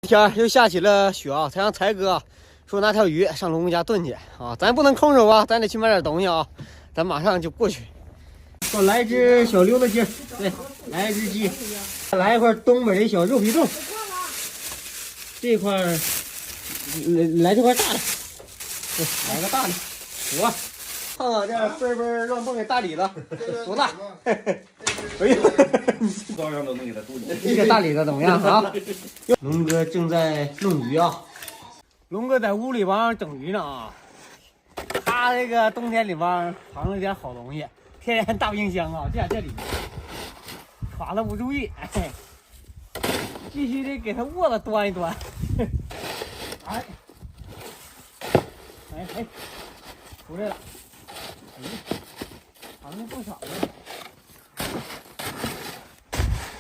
天又下起了雪啊！才让才哥说拿条鱼上龙哥家炖去啊，咱不能空手啊，咱得去买点东西啊，咱马上就过去。给我来一只小溜达鸡，对，来一只鸡，来一块东北的小肉皮冻，这块来这块大的，对，来个大的，我看看这嘣嘣乱蹦的大李子多大？哎呀，高粱都能给它炖进去。这个大李子怎么样啊？龙哥正在弄鱼啊，龙哥在屋里帮整鱼呢啊。他这个冬天里边藏了点好东西，天然大冰箱啊，就在这里，耍了不注意，哎，必须得给他握了端一端。哎，哎，出来了，哎，藏的不少呢。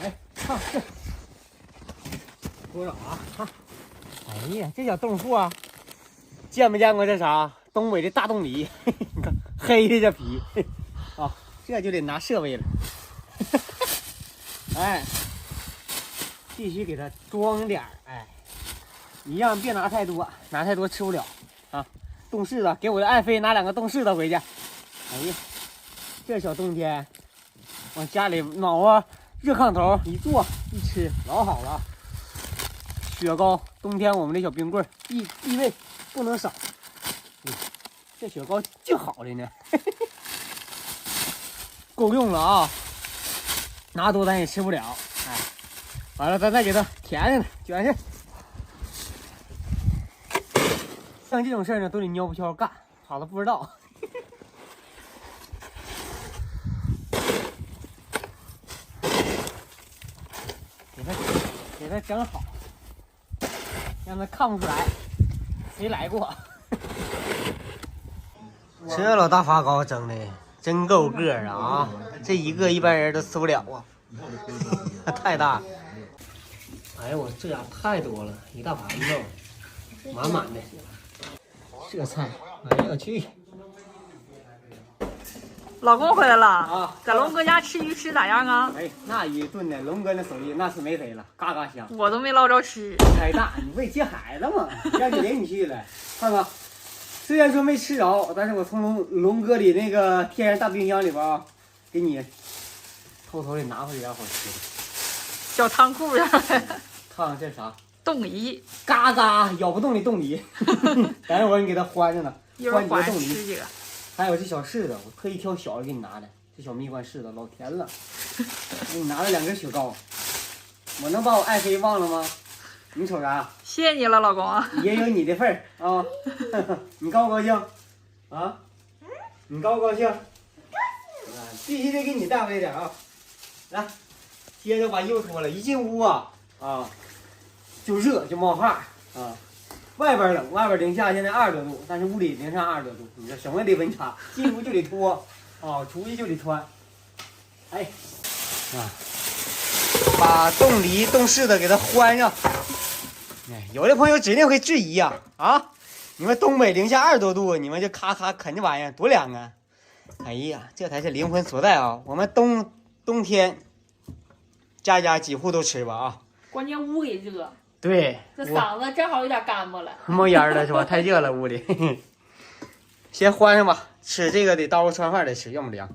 哎，看这多少啊？哎呀，这小冻货啊，见没见过这啥？东北的大冻梨，你看黑的这皮，啊，这就得拿设备了。哎，必须给它装点儿，哎，一样别拿太多，拿太多吃不了啊。冻柿子，给我的爱妃拿2个冻柿子回去。哎呀，这小冬天往家里暖和热炕头一坐一吃，老好了。雪糕，冬天我们的小冰棍必备，不能少。这雪糕就好的呢，够用了啊！拿多咱也吃不了，哎，完了咱再给它填上，卷上。像这种事儿呢，都得蔫不悄干，好了不知道。给它整好，让它看不出来谁来过。这老大发糕整的真够个儿啊！这一个一般人都吃不了啊，太大了。哎呦我这家太多了，一大盘子，满满的。这菜，哎呀我去！老公回来了啊，在龙哥家吃鱼吃咋样啊？哎，那鱼炖的，龙哥那手艺那是没谁了，嘎嘎香。我都没捞着吃。太大，你不得接孩子吗？让你领你去了，看看。虽然说没吃着，但是我从龙哥里那个天然大冰箱里边啊，给你偷偷的拿回来点好吃的。小仓库呀，看看这啥冻梨，嘎嘎咬不动的冻梨，等一会儿你给它欢着呢，一会儿欢节冻梨。吃几个。还有这小柿子，我特意挑小的给你拿的，这小蜜罐柿子老甜了。给你拿了2根雪糕，我能把我爱妃忘了吗？你瞅啥？谢谢你了，老公啊！也有你的份儿啊！你高不高兴？啊？你高不高兴？必须得给你带回来点啊！来，接着把衣服脱了，一进屋啊就热就冒汗啊！外边冷，外边零下现在20多度，但是屋里零上20多度，你说什么的温差？进屋就得脱啊，出去就得穿。哎，啊，把冻梨、冻柿子给它欢上。哎，有的朋友指定会质疑呀，你们东北零下20多度，你们就咔咔啃这玩意儿多凉啊！哎呀，这才是灵魂所在啊！我们冬天家家几户都吃吧啊！关键屋里热，对，这嗓子正好有点干巴了，冒烟了是吧？太热了屋里。先欢上吧，吃这个得刀子穿饭得吃，要么凉。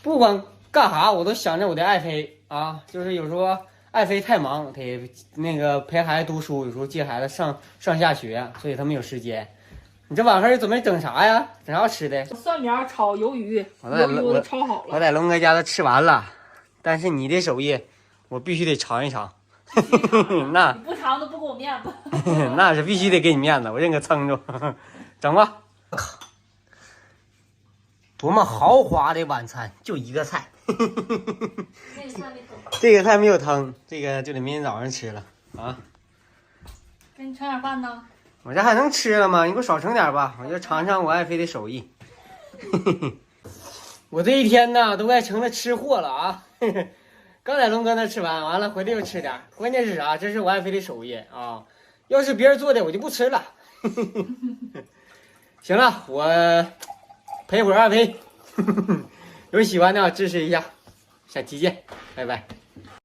不管干啥，我都想着我的爱妃啊，就是有时候爱妃太忙，得那个陪孩子读书，有时候接孩子上下学，所以他没有时间。你这晚上准备整啥呀？整啥吃的？蒜苗炒鱿鱼，鱿鱼我都炒好了。我在龙哥家都吃完了，但是你的手艺，我必须得尝一尝。那你不尝都不给我面子。那是必须得给你面子，我认可撑住。整吧。多么豪华的晚餐，就一个菜。这个菜没有汤，这个就得明天早上吃了啊。给你盛点饭呢。我这还能吃了吗？你给我少盛点吧，我就尝尝我爱妃的手艺。我这一天呢，都快成了吃货了啊！刚在龙哥那吃完了回来又吃点。关键是啥？这是我爱妃的手艺啊！要是别人做的，我就不吃了。行了，我陪会儿爱妃。有喜欢的支持一下，下期见，拜拜。